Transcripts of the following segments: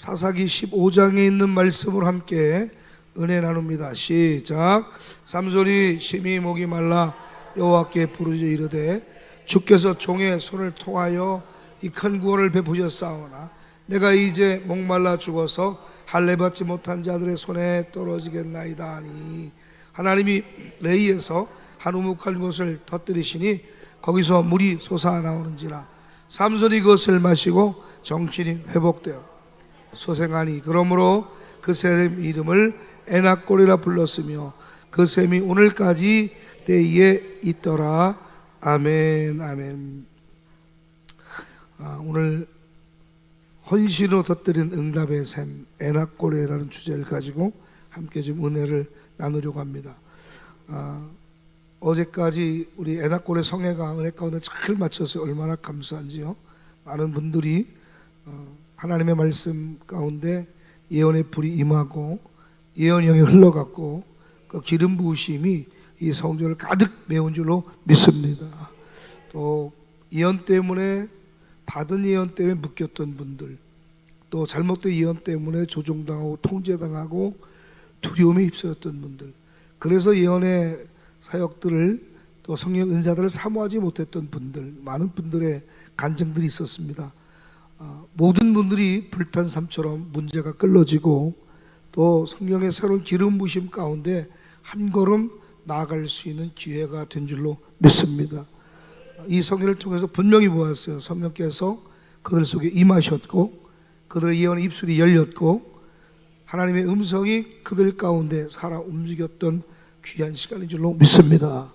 사사기 15장에 있는 말씀을 함께 은혜 나눕니다. 시작. 삼손이 심히 목이 말라 여호와께 부르짖어 이르되 주께서 종의 손을 통하여 이 큰 구원을 베푸셨사오나 내가 이제 목말라 죽어서 할례 받지 못한 자들의 손에 떨어지겠나이다 하니 하나님이 레이에서 한 우묵한 곳을 터뜨리시니 거기서 물이 솟아나오는지라 삼손이 그것을 마시고 정신이 회복되어 소생하니 그러므로 그 샘 이름을 에낙골이라 불렀으며 그 샘이 오늘까지 레이에 있더라. 아멘. 아멘. 오늘 헌신으로 터뜨린 응답의 샘 에낙골이라는 주제를 가지고 함께 좀 은혜를 나누려고 합니다. 어제까지 우리 에낙골의 성회가 은혜 가운데 잘 맞춰서 얼마나 감사한지요. 많은 분들이 하나님의 말씀 가운데 예언의 불이 임하고 예언령이 흘러갔고 그 기름 부으심이 이 성전을 가득 메운 줄로 믿습니다. 또 예언 때문에 받은 예언 때문에 묶였던 분들, 또 잘못된 예언 때문에 조종당하고 통제당하고 두려움에 휩싸였던 분들, 그래서 예언의 사역들을 또 성령 은사들을 사모하지 못했던 분들, 많은 분들의 간증들이 있었습니다. 모든 분들이 불탄 삶처럼 문제가 끌어지고 또 성령의 새로운 기름 부으심 가운데 한 걸음 나아갈 수 있는 기회가 된 줄로 믿습니다. 이 성경을 통해서 분명히 보았어요. 성령께서 그들 속에 임하셨고 그들의 예언의 입술이 열렸고 하나님의 음성이 그들 가운데 살아 움직였던 귀한 시간인 줄로 믿습니다.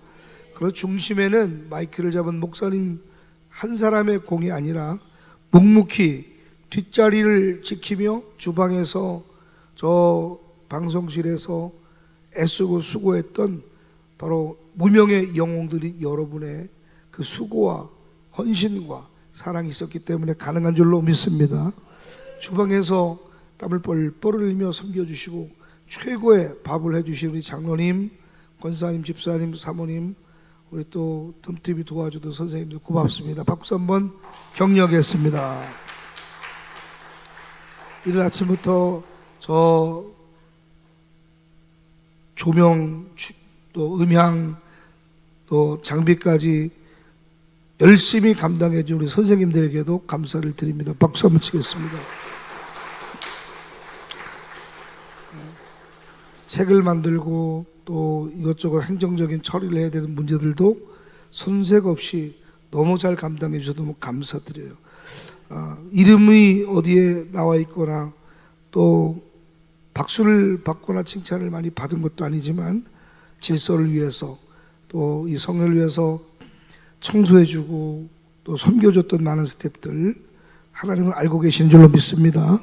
그 중심에는 마이크를 잡은 목사님 한 사람의 공이 아니라 묵묵히 뒷자리를 지키며 주방에서 저 방송실에서 애쓰고 수고했던 바로 무명의 영웅들이 여러분의 그 수고와 헌신과 사랑이 있었기 때문에 가능한 줄로 믿습니다. 주방에서 땀을 뻘뻘 흘리며 섬겨주시고 최고의 밥을 해주신 우리 장로님, 권사님, 집사님, 사모님, 우리 또 덤TV 도와주던 선생님들 고맙습니다. 박수 한번 격려하겠습니다. 이른 아침부터 저 조명, 또 음향, 또 장비까지 열심히 감당해 준 우리 선생님들에게도 감사를 드립니다. 박수 한번 치겠습니다. 책을 만들고 또 이것저것 행정적인 처리를 해야 되는 문제들도 손색 없이 너무 잘 감당해 주셔서 너무 감사드려요. 이름이 어디에 나와 있거나 또 박수를 받거나 칭찬을 많이 받은 것도 아니지만 질서를 위해서 또 이 성회를 위해서 청소해주고 또 섬겨줬던 많은 스태프들 하나님은 알고 계신 줄로 믿습니다.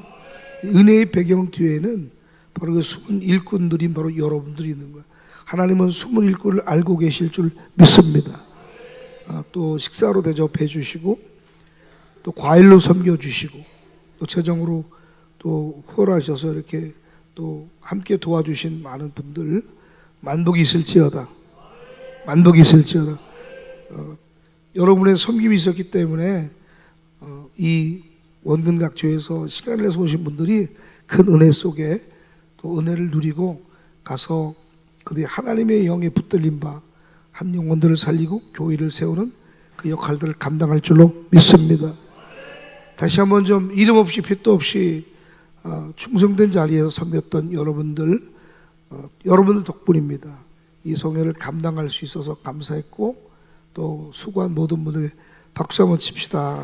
은혜의 배경 뒤에는 바로 그 숨은 일꾼들이 바로 여러분들이 있는 거예요. 하나님은 숨은 일꾼을 알고 계실 줄 믿습니다. 또 식사로 대접해 주시고 또 과일로 섬겨주시고 또 재정으로 또 후원하셔서 이렇게 또 함께 도와주신 많은 분들 만복이 있을지어다. 만복이 있을지어다. 여러분의 섬김이 있었기 때문에 이 원근각교에서 시간을 내서 오신 분들이 큰 은혜 속에 또 은혜를 누리고 가서 그들이 하나님의 영에 붙들린 바 한 영혼들을 살리고 교회를 세우는 그 역할들을 감당할 줄로 믿습니다. 다시 한번 좀 이름 없이 핏도 없이 충성된 자리에서 섬겼던 여러분들 덕분입니다. 이 성회를 감당할 수 있어서 감사했고 또 수고한 모든 분들 박수 한번 칩시다.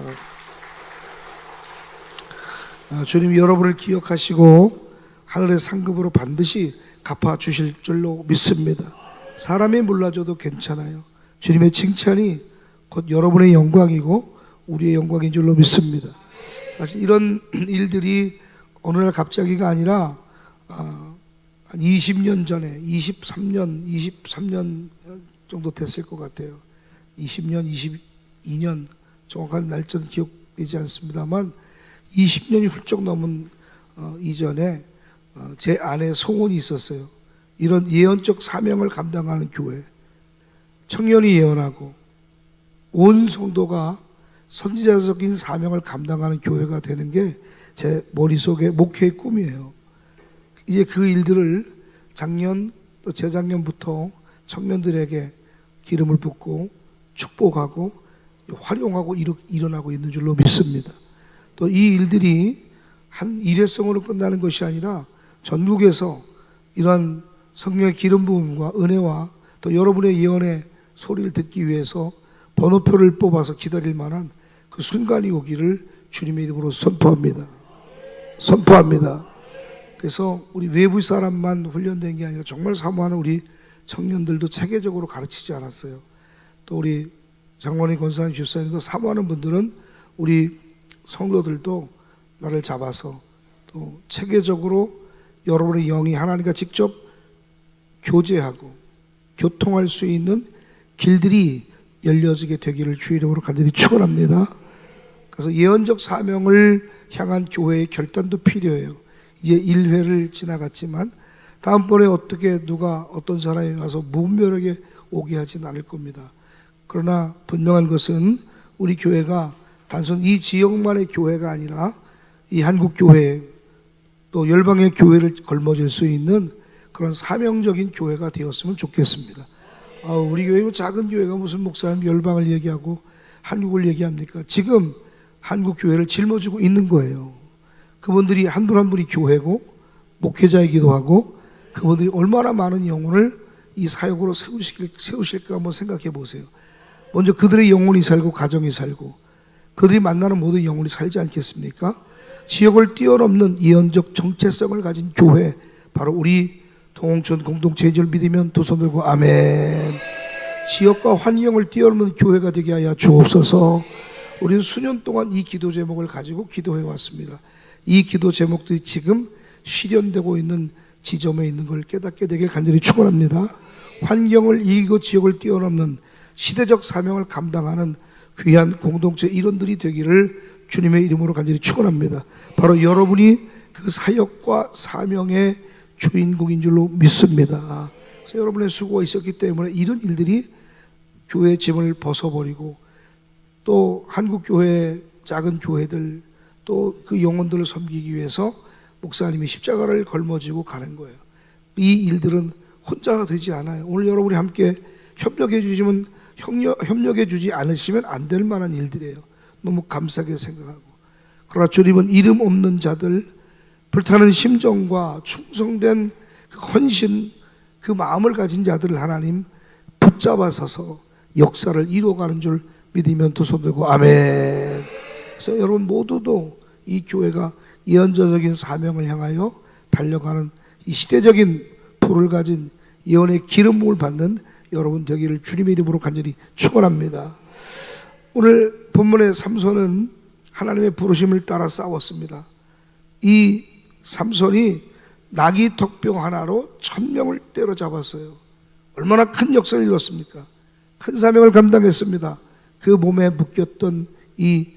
주님이 여러분을 기억하시고 하늘의 상급으로 반드시 갚아주실 줄로 믿습니다. 사람이 몰라줘도 괜찮아요. 주님의 칭찬이 곧 여러분의 영광이고 우리의 영광인 줄로 믿습니다. 사실 이런 일들이 어느 날 갑자기가 아니라 한 20년 전에 23년 정도 됐을 것 같아요. 20년, 22년 정확한 날짜는 기억되지 않습니다만 20년이 훌쩍 넘은 이전에 제 아내 소원이 있었어요. 이런 예언적 사명을 감당하는 교회, 청년이 예언하고 온 성도가 선지자적인 사명을 감당하는 교회가 되는 게 제 머릿속에 목회의 꿈이에요. 이제 그 일들을 작년 또 재작년부터 청년들에게 기름을 붓고 축복하고 활용하고 일어나고 있는 줄로 믿습니다. 또 이 일들이 한 일회성으로 끝나는 것이 아니라 전국에서 이러한 성령의 기름 부음과 은혜와 또 여러분의 예언의 소리를 듣기 위해서 번호표를 뽑아서 기다릴 만한 그 순간이 오기를 주님의 이름으로 선포합니다. 그래서 우리 외부 사람만 훈련된 게 아니라 정말 사모하는 우리 청년들도 체계적으로 가르치지 않았어요. 또 우리 장로님, 권사님, 집사님도 사모하는 분들은 우리 성도들도 나를 잡아서 또 체계적으로 여러분의 영이 하나님과 직접 교제하고 교통할 수 있는 길들이 열려지게 되기를 주의 이름으로 간절히 축원합니다. 그래서 예언적 사명을 향한 교회의 결단도 필요해요. 이제 1회를 지나갔지만 다음번에 어떻게 누가 어떤 사람이 와서 무분별하게 오게 하진 않을 겁니다. 그러나 분명한 것은 우리 교회가 단순 이 지역만의 교회가 아니라 이 한국 교회 또 열방의 교회를 걸머질 수 있는 그런 사명적인 교회가 되었으면 좋겠습니다. 우리 교회가 작은 교회가 무슨 목사님 열방을 얘기하고 한국을 얘기합니까? 지금 한국 교회를 짊어지고 있는 거예요. 그분들이 한 분 한 분이 교회고 목회자이기도 하고 그분들이 얼마나 많은 영혼을 이 사역으로 세우실까 한번 생각해 보세요. 먼저 그들의 영혼이 살고 가정이 살고 그들이 만나는 모든 영혼이 살지 않겠습니까? 지역을 뛰어넘는 예언적 정체성을 가진 교회, 바로 우리 동홍천 공동체인 줄 믿으면 두 손 들고 아멘. 지역과 환경을 뛰어넘는 교회가 되게 하여 주옵소서. 우리는 수년 동안 이 기도 제목을 가지고 기도해 왔습니다. 이 기도 제목들이 지금 실현되고 있는 지점에 있는 걸 깨닫게 되길 간절히 축원합니다. 환경을 이기고 지역을 뛰어넘는 시대적 사명을 감당하는 귀한 공동체 일원들이 되기를 주님의 이름으로 간절히 축원합니다. 바로 여러분이 그 사역과 사명의 주인공인 줄로 믿습니다. 그래서 여러분의 수고가 있었기 때문에 이런 일들이 교회의 짐을 벗어버리고 또 한국 교회 작은 교회들 또 그 영혼들을 섬기기 위해서 목사님이 십자가를 걸머지고 가는 거예요. 이 일들은 혼자가 되지 않아요. 오늘 여러분이 함께 협력해 주지 않으시면 안 될 만한 일들이에요. 너무 감사하게 생각하고. 그러나 주님은 이름 없는 자들, 불타는 심정과 충성된 그 헌신, 그 마음을 가진 자들을 하나님 붙잡아서서 역사를 이루어가는 줄 믿으면 두 손 들고 아멘. 그래서 여러분 모두도 이 교회가 예언자적인 사명을 향하여 달려가는 이 시대적인 불을 가진 예언의 기름 부음을 받는 여러분 되기를 주님의 이름으로 간절히 축원합니다. 오늘 본문의 삼손은 하나님의 부르심을 따라 싸웠습니다. 이 삼손이 나귀 턱병 하나로 1000명을 때려잡았어요. 얼마나 큰 역사를 이뤘습니까? 큰 사명을 감당했습니다. 그 몸에 묶였던 이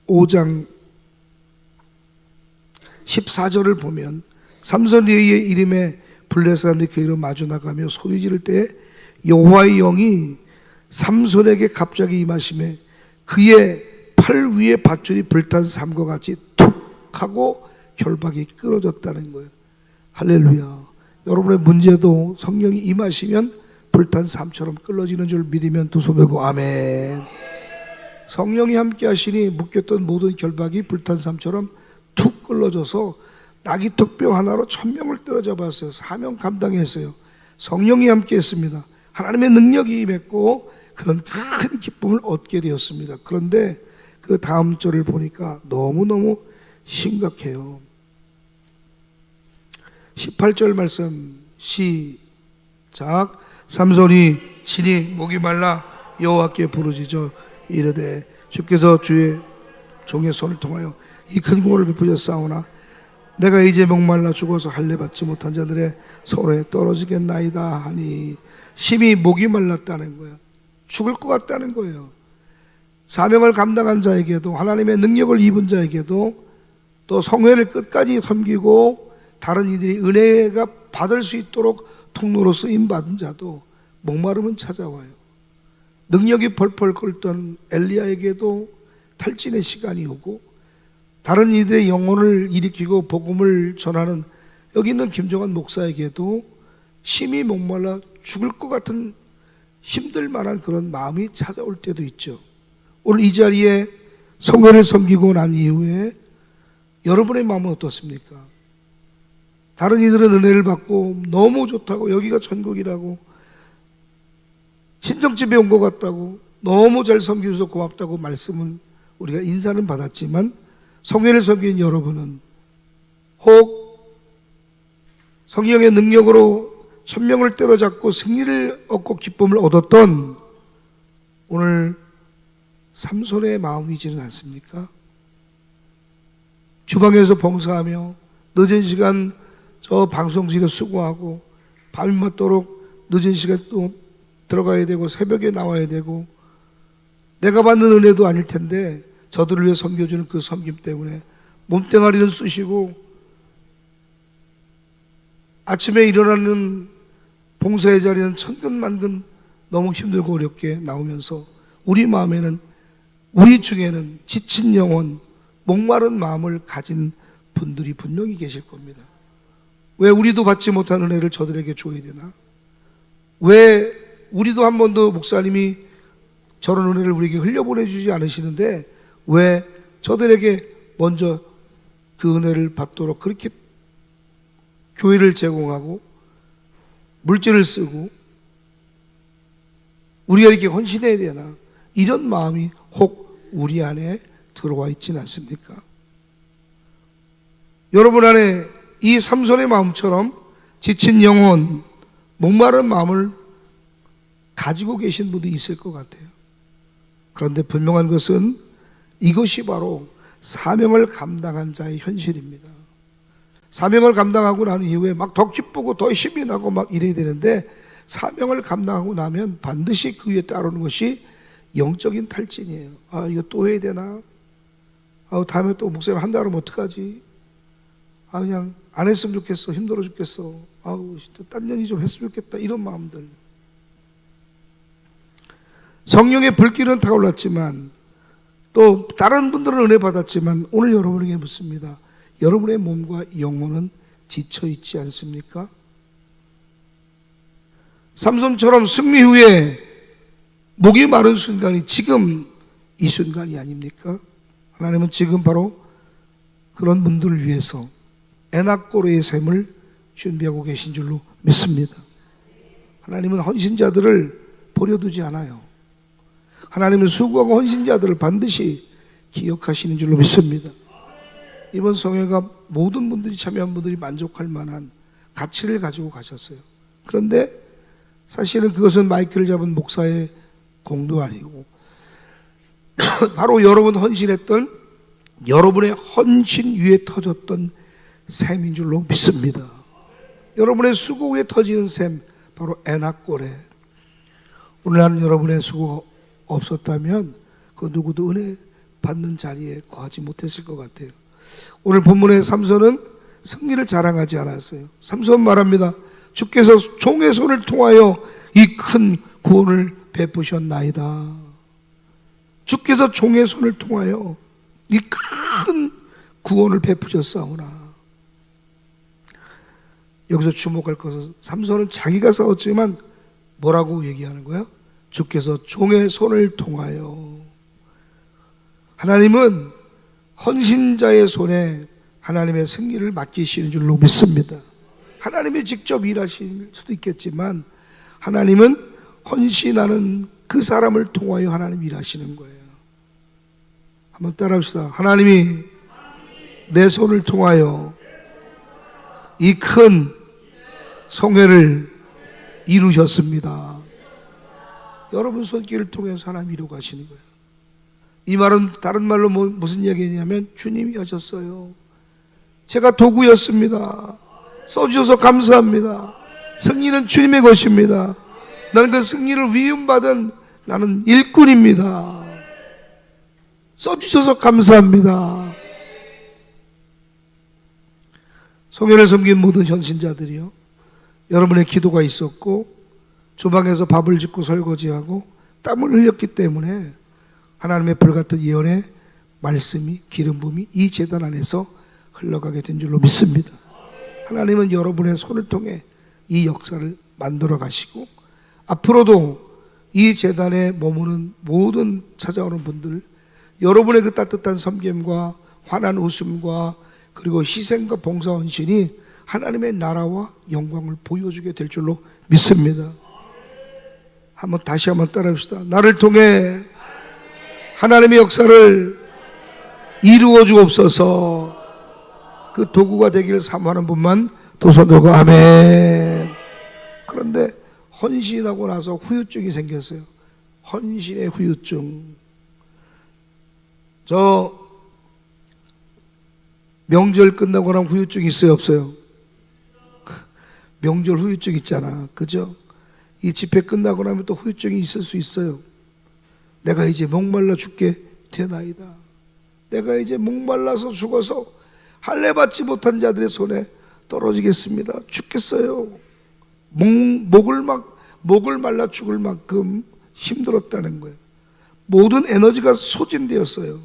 15장 14절을 보면 삼손의 이름에 블레셋 사람들이 그 이름 마주 나가며 소리 지를 때 여호와의 영이 삼손에게 갑자기 임하심에 그의 팔 위에 밧줄이 불탄 삶과 같이 툭 하고 결박이 끊어졌다는 거예요. 할렐루야. 여러분의 문제도 성령이 임하시면 불탄 삶처럼 끊어지는 줄 믿으면 두 손 들고 아멘. 성령이 함께 하시니 묶였던 모든 결박이 불탄 삶처럼 툭 끊어져서 나귀 턱병 하나로 1000명을 때려잡았어요. 사명 감당했어요. 성령이 함께 했습니다. 하나님의 능력이 임했고 그런 큰 기쁨을 얻게 되었습니다. 그런데 그 다음 절을 보니까 너무너무 심각해요. 18절 말씀 시작. 삼손이 친히 목이 말라 여호와께 부르짖어 이르되 주께서 주의 종의 손을 통하여 이 큰 공을 베푸셨사오나 내가 이제 목말라 죽어서 할례 받지 못한 자들의 손에 떨어지겠나이다 하니 심히 목이 말랐다는 거예요. 죽을 것 같다는 거예요. 사명을 감당한 자에게도 하나님의 능력을 입은 자에게도 또 성회를 끝까지 섬기고 다른 이들이 은혜가 받을 수 있도록 통로로 쓰임받은 자도 목마름은 찾아와요. 능력이 펄펄 끓던 엘리야에게도 탈진의 시간이 오고 다른 이들의 영혼을 일으키고 복음을 전하는 여기 있는 김종환 목사에게도 심히 목말라 죽을 것 같은 힘들 만한 그런 마음이 찾아올 때도 있죠. 오늘 이 자리에 성회를 섬기고 난 이후에 여러분의 마음은 어떻습니까? 다른 이들은 은혜를 받고 너무 좋다고, 여기가 천국이라고, 친정집에 온 것 같다고, 너무 잘 섬겨줘서 고맙다고 말씀은 우리가 인사는 받았지만 성회를 섬긴 여러분은 혹 성령의 능력으로 천명을 때려잡고 승리를 얻고 기쁨을 얻었던 오늘 삼손의 마음이지는 않습니까? 주방에서 봉사하며 늦은 시간 저 방송실에 수고하고 밤이 맞도록 늦은 시간 또 들어가야 되고 새벽에 나와야 되고 내가 받는 은혜도 아닐 텐데 저들을 위해 섬겨주는 그 섬김 때문에 몸뚱아리는 쑤시고 아침에 일어나는 봉사의 자리는 천근만근 너무 힘들고 어렵게 나오면서 우리 마음에는, 우리 중에는 지친 영혼, 목마른 마음을 가진 분들이 분명히 계실 겁니다. 왜 우리도 받지 못한 은혜를 저들에게 줘야 되나? 왜 우리도 한 번도 목사님이 저런 은혜를 우리에게 흘려보내주지 않으시는데 왜 저들에게 먼저 그 은혜를 받도록 그렇게 교회를 제공하고 물질을 쓰고 우리가 이렇게 헌신해야 되나? 이런 마음이 혹 우리 안에 들어와 있지는 않습니까? 여러분 안에 이 삼손의 마음처럼 지친 영혼, 목마른 마음을 가지고 계신 분도 있을 것 같아요. 그런데 분명한 것은 이것이 바로 사명을 감당한 자의 현실입니다. 사명을 감당하고 난 이후에 막 더 기쁘고 더 힘이 나고 막 이래야 되는데 사명을 감당하고 나면 반드시 그 위에 따르는 것이 영적인 탈진이에요. 아, 이거 또 해야 되나? 아, 다음에 또 목사님 한다 그러면 어떡하지? 아, 그냥 안 했으면 좋겠어. 힘들어 죽겠어. 아우, 딴 년이 좀 했으면 좋겠다. 이런 마음들. 성령의 불길은 타올랐지만 또 다른 분들은 은혜 받았지만 오늘 여러분에게 묻습니다. 여러분의 몸과 영혼은 지쳐있지 않습니까? 삼손처럼 승리 후에 목이 마른 순간이 지금 이 순간이 아닙니까? 하나님은 지금 바로 그런 분들을 위해서 에나꼬르의 샘을 준비하고 계신 줄로 믿습니다. 하나님은 헌신자들을 버려두지 않아요. 하나님은 수고하고 헌신자들을 반드시 기억하시는 줄로 믿습니다. 이번 성회가 모든 분들이 참여한 분들이 만족할 만한 가치를 가지고 가셨어요. 그런데 사실은 그것은 마이크를 잡은 목사의 공도 아니고 바로 여러분 헌신했던 여러분의 헌신 위에 터졌던 샘인 줄로 믿습니다. 여러분의 수고 위에 터지는 샘, 바로 에나꼬레. 오늘 하는 여러분의 수고가 없었다면 그 누구도 은혜 받는 자리에 거하지 못했을 것 같아요. 오늘 본문의 삼손은 승리를 자랑하지 않았어요. 삼손 말합니다. 주께서 종의 손을 통하여 이 큰 구원을 베푸셨나이다. 주께서 종의 손을 통하여 이 큰 구원을 베푸셨사오나. 여기서 주목할 것은 삼손은 자기가 싸웠지만 뭐라고 얘기하는 거예요? 주께서 종의 손을 통하여. 하나님은 헌신자의 손에 하나님의 승리를 맡기시는 줄로 믿습니다. 하나님이 직접 일하실 수도 있겠지만 하나님은 헌신하는 그 사람을 통하여 하나님 일하시는 거예요. 한번 따라합시다. 하나님이 내 손을 통하여 이 큰 성회를 이루셨습니다. 여러분 손길을 통해서 하나님 이루고 가시는 거예요. 이 말은 다른 말로 무슨 얘기냐면 주님이 하셨어요. 제가 도구였습니다. 써주셔서 감사합니다. 승리는 주님의 것입니다. 나는 그 승리를 위임받은 나는 일꾼입니다. 써주셔서 감사합니다. 성회를 섬긴 모든 현신자들이요, 여러분의 기도가 있었고 주방에서 밥을 짓고 설거지하고 땀을 흘렸기 때문에 하나님의 불같은 예언에 말씀이, 기름 부음이 이 제단 안에서 흘러가게 된 줄로 믿습니다. 하나님은 여러분의 손을 통해 이 역사를 만들어 가시고 앞으로도 이 제단에 머무는 모든 찾아오는 분들, 여러분의 그 따뜻한 섬김과 환한 웃음과 그리고 희생과 봉사 헌신이 하나님의 나라와 영광을 보여주게 될 줄로 믿습니다. 다시 한번 따라합시다. 나를 통해 하나님의 역사를 이루어 주옵소서. 그 도구가 되기를 사모하는 분만 도서되고 아멘. 그런데 헌신하고 나서 후유증이 생겼어요. 헌신의 후유증. 저 명절 끝나고 나면 후유증 있어요, 없어요? 명절 후유증 있잖아, 그죠? 이 집회 끝나고 나면 또 후유증이 있을 수 있어요. 내가 이제 목말라 죽게 되나이다. 내가 이제 목말라서 죽어서 할례 받지 못한 자들의 손에 떨어지겠습니다. 죽겠어요. 목을 말라 죽을 만큼 힘들었다는 거예요. 모든 에너지가 소진되었어요.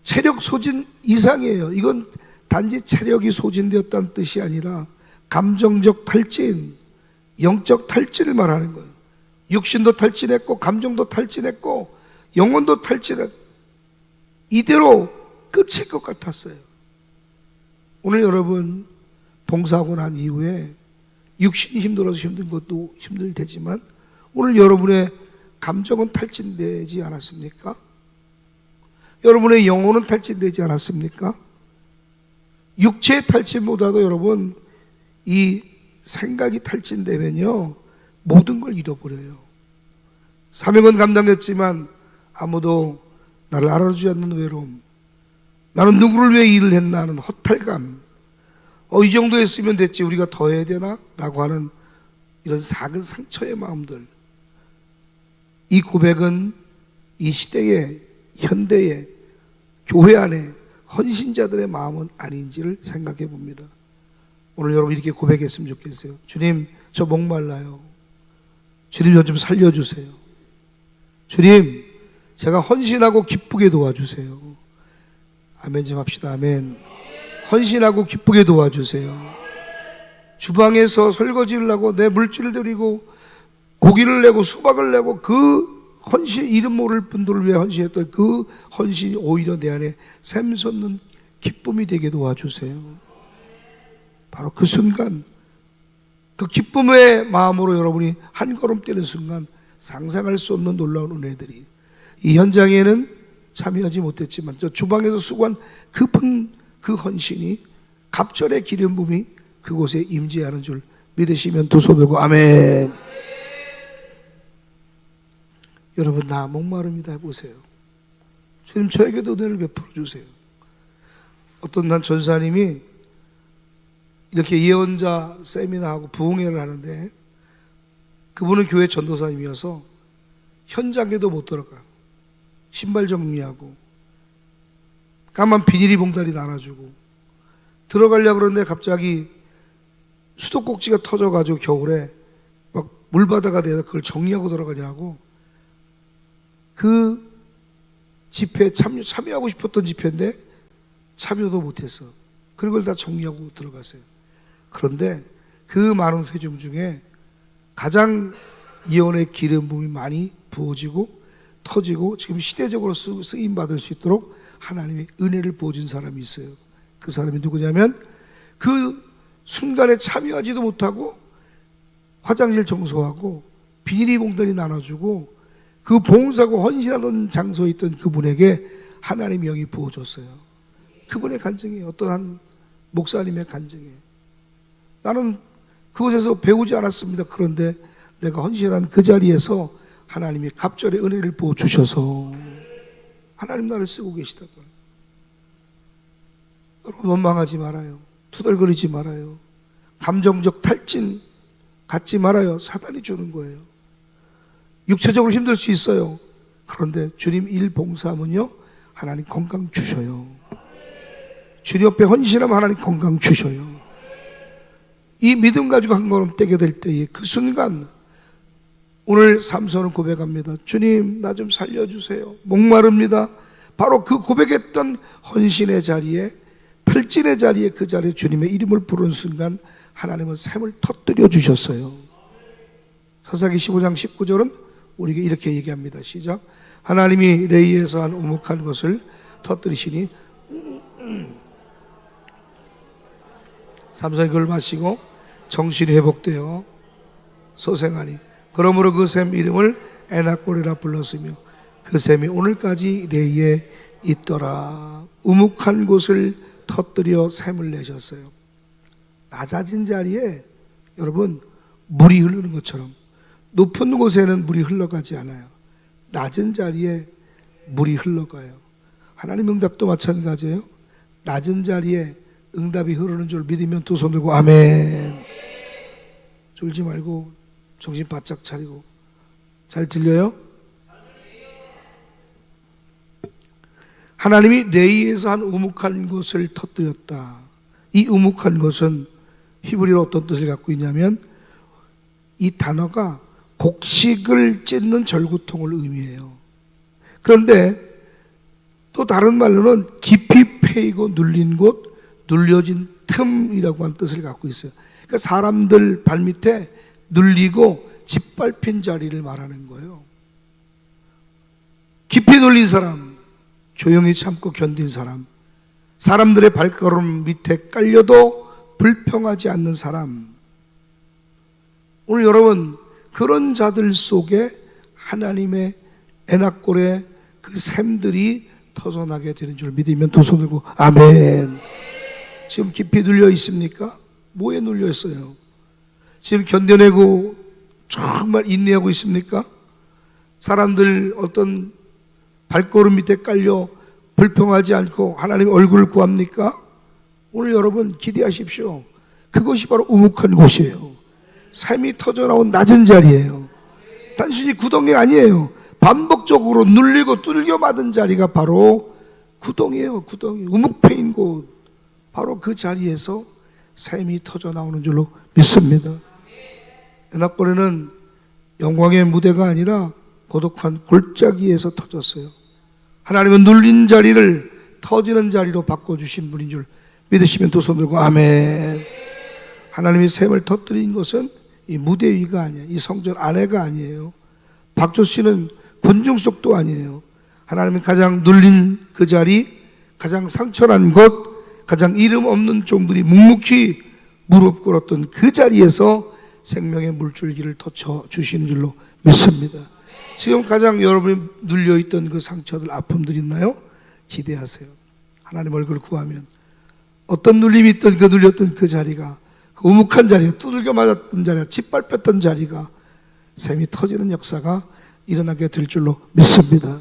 체력 소진 이상이에요. 이건 단지 체력이 소진되었다는 뜻이 아니라 감정적 탈진, 영적 탈진을 말하는 거예요. 육신도 탈진했고 감정도 탈진했고 영혼도 탈진했고 이대로 끝일 것 같았어요. 오늘 여러분 봉사하고 난 이후에 육신이 힘들어서 힘든 것도 힘들대지만 오늘 여러분의 감정은 탈진되지 않았습니까? 여러분의 영혼은 탈진되지 않았습니까? 육체의 탈진보다도 여러분 이 생각이 탈진되면요 모든 걸 잃어버려요. 사명은 감당했지만 아무도 나를 알아주지 않는 외로움, 나는 누구를 위해 일을 했나 하는 허탈감, 이 정도 했으면 됐지 우리가 더 해야 되나? 라고 하는 이런 작은 상처의 마음들. 이 고백은 이 시대의 현대의 교회 안에 헌신자들의 마음은 아닌지를 생각해 봅니다. 오늘 여러분 이렇게 고백했으면 좋겠어요. 주님, 저 목말라요. 주님, 저 좀 살려주세요. 주님, 제가 헌신하고 기쁘게 도와주세요. 아멘 좀 합시다. 아멘. 헌신하고 기쁘게 도와주세요. 주방에서 설거지를 하고 내 물질을 드리고 고기를 내고 수박을 내고 그 헌신, 이름 모를 분들을 위해 헌신했던 그 헌신이 오히려 내 안에 샘솟는 기쁨이 되게 도와주세요. 바로 그 순간, 그 기쁨의 마음으로 여러분이 한 걸음 떼는 순간 상상할 수 없는 놀라운 은혜들이, 이 현장에는 참여하지 못했지만 저 주방에서 수고한 깊은 그 헌신이, 갑절의 기름 부음이 그곳에 임재하는 줄 믿으시면 두 손 들고 아멘. 여러분, 나 목마릅니다 해보세요. 주님, 저에게도 은혜를 베풀어 주세요. 어떤 난 전사님이 이렇게 예언자 세미나하고 부흥회를 하는데 그분은 교회 전도사님이어서 현장에도 못 들어가요. 신발 정리하고 까만 비닐이 봉다리 나눠주고 들어가려고 그러는데 갑자기 수도꼭지가 터져가지고 겨울에 막 물바다가 돼서 그걸 정리하고 들어가냐고. 그 집회에 참여하고 싶었던 집회인데 참여도 못했어. 그걸 다 정리하고 들어갔어요. 그런데 그 많은 회중 중에 가장 예언의 기름 부음이 많이 부어지고 터지고 지금 시대적으로 쓰임 받을 수 있도록 하나님의 은혜를 부어준 사람이 있어요. 그 사람이 누구냐면 그 순간에 참여하지도 못하고 화장실 청소하고 비닐이 봉다리 나눠주고 그 봉사고 헌신하던 장소에 있던 그분에게 하나님의 영이 부어줬어요. 그분의 간증이에요. 어떤 한 목사님의 간증이에요. 나는 그곳에서 배우지 않았습니다. 그런데 내가 헌신한 그 자리에서 하나님이 갑절의 은혜를 부어주셔서 하나님 나를 쓰고 계시다고. 여러분, 원망하지 말아요. 투덜거리지 말아요. 감정적 탈진 갖지 말아요. 사단이 주는 거예요. 육체적으로 힘들 수 있어요. 그런데 주님 일 봉사하면요 하나님 건강 주셔요. 주님 옆에 헌신하면 하나님 건강 주셔요. 이 믿음 가지고 한 걸음 떼게 될 때에 그 순간, 오늘 삼손은 고백합니다. 주님, 나 좀 살려주세요. 목마릅니다. 바로 그 고백했던 헌신의 자리에, 탈진의 자리에, 그 자리에 주님의 이름을 부르는 순간 하나님은 샘을 터뜨려 주셨어요. 사사기 15장 19절은 우리에게 이렇게 얘기합니다. 시작. 하나님이 레이에서 한 우묵한 것을 터뜨리시니 삼손이 그걸 마시고 정신이 회복되어 소생하니 그러므로 그 샘 이름을 에나골이라 불렀으며 그 샘이 오늘까지 레이에 있더라. 우묵한 곳을 터뜨려 샘을 내셨어요. 낮아진 자리에 여러분 물이 흐르는 것처럼 높은 곳에는 물이 흘러가지 않아요. 낮은 자리에 물이 흘러가요. 하나님 응답도 마찬가지예요. 낮은 자리에 응답이 흐르는 줄 믿으면 두 손 들고 아멘. 졸지 말고 정신 바짝 차리고. 잘 들려요? 하나님이 레이에서 한 우묵한 곳을 터뜨렸다. 이 우묵한 곳은 히브리어로 어떤 뜻을 갖고 있냐면 이 단어가 곡식을 찢는 절구통을 의미해요. 그런데 또 다른 말로는 깊이 패이고 눌린 곳, 눌려진 틈이라고 하는 뜻을 갖고 있어요. 그러니까 사람들 발밑에 눌리고 짓밟힌 자리를 말하는 거예요. 깊이 눌린 사람, 조용히 참고 견딘 사람, 사람들의 발걸음 밑에 깔려도 불평하지 않는 사람. 오늘 여러분 그런 자들 속에 하나님의 에나골의 그 샘들이 터져나게 되는 줄 믿으면 두 손 들고 아멘. 지금 깊이 눌려 있습니까? 뭐에 눌려 있어요? 지금 견뎌내고 정말 인내하고 있습니까? 사람들 어떤 발걸음 밑에 깔려 불평하지 않고 하나님 얼굴을 구합니까? 오늘 여러분 기대하십시오. 그것이 바로 우묵한 곳이에요. 샘이 터져나온 낮은 자리예요. 단순히 구덩이 아니에요. 반복적으로 눌리고 뚫겨 맞은 자리가 바로 구덩이에요. 구덩이, 우묵패인 곳. 바로 그 자리에서 샘이 터져나오는 줄로 믿습니다. 에나골에는 영광의 무대가 아니라 고독한 골짜기에서 터졌어요. 하나님은 눌린 자리를 터지는 자리로 바꿔주신 분인 줄 믿으시면 두 손 들고 아멘. 하나님이 샘을 터뜨린 것은 이 무대 위가 아니에요. 이 성전 안에가 아니에요. 박조 씨는 군중 속도 아니에요. 하나님이 가장 눌린 그 자리, 가장 상처난 곳, 가장 이름 없는 종들이 묵묵히 무릎 꿇었던 그 자리에서 생명의 물줄기를 터쳐 주시는 줄로 믿습니다. 지금 가장 여러분이 눌려있던 그 상처들, 아픔들 있나요? 기대하세요. 하나님 얼굴을 구하면 어떤 눌림이 있던 그 눌렸던 그 자리가, 그 우묵한 자리가, 두들겨 맞았던 자리가, 짓밟혔던 자리가 샘이 터지는 역사가 일어나게 될 줄로 믿습니다.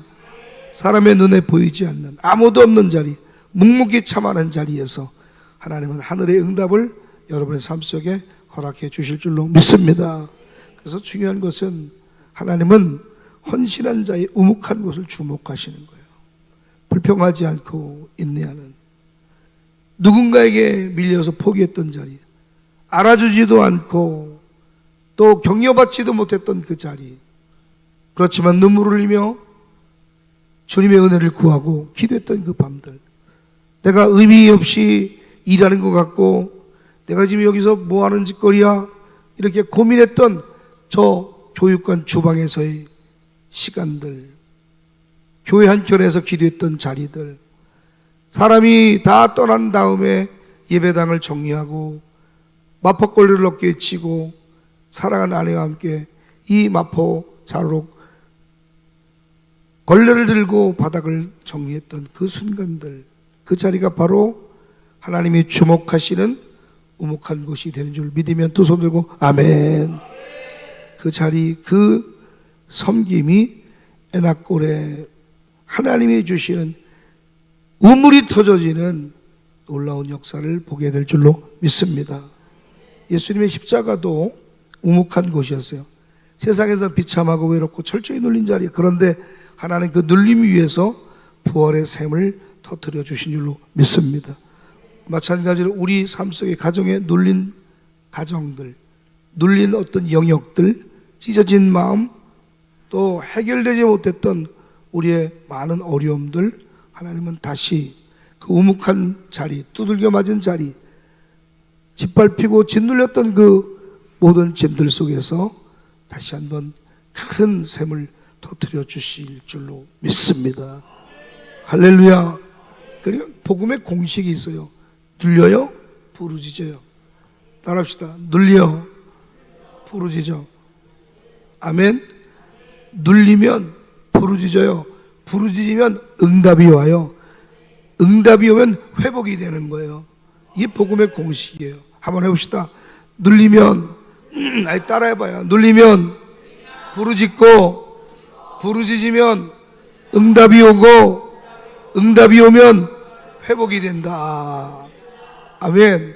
사람의 눈에 보이지 않는 아무도 없는 자리, 묵묵히 참아낸 자리에서 하나님은 하늘의 응답을 여러분의 삶 속에 허락해 주실 줄로 믿습니다. 그래서 중요한 것은 하나님은 헌신한 자의 우묵한 곳을 주목하시는 거예요. 불평하지 않고 인내하는, 누군가에게 밀려서 포기했던 자리, 알아주지도 않고 또 격려받지도 못했던 그 자리, 그렇지만 눈물을 흘리며 주님의 은혜를 구하고 기도했던 그 밤들, 내가 의미 없이 일하는 것 같고 내가 지금 여기서 뭐하는 짓거리야 이렇게 고민했던 저 교육관 주방에서의 시간들, 교회 한켠에서 기도했던 자리들, 사람이 다 떠난 다음에 예배당을 정리하고 마포걸레를 어깨에 치고 사랑하는 아내와 함께 이 마포 자루로 걸레를 들고 바닥을 정리했던 그 순간들, 그 자리가 바로 하나님이 주목하시는 우묵한 곳이 되는 줄 믿으면 두 손 들고 아멘. 그 자리, 그 섬김이 에나골에 하나님이 주시는 우물이 터져지는 놀라운 역사를 보게 될 줄로 믿습니다. 예수님의 십자가도 우묵한 곳이었어요. 세상에서 비참하고 외롭고 철저히 눌린 자리, 그런데 하나님 그 눌림 위에서 부활의 샘을 터뜨려 주신 줄로 믿습니다. 마찬가지로 우리 삶 속에 가정에 눌린 가정들, 눌린 어떤 영역들, 찢어진 마음, 또 해결되지 못했던 우리의 많은 어려움들 하나님은 다시 그 우묵한 자리, 두들겨 맞은 자리, 짓밟히고 짓눌렸던 그 모든 짐들 속에서 다시 한번 큰 샘을 터뜨려 주실 줄로 믿습니다. 할렐루야. 그리고 복음의 공식이 있어요. 눌려요, 부르짖어요. 따라합시다. 눌려, 부르짖어. 아멘. 눌리면 부르짖어요. 부르짖으면 응답이 와요. 응답이 오면 회복이 되는 거예요. 이게 복음의 공식이에요. 한번 해봅시다. 눌리면, 따라해봐요. 눌리면 부르짖고, 부르짖으면 응답이 오고, 응답이 오면 회복이 된다. 아멘.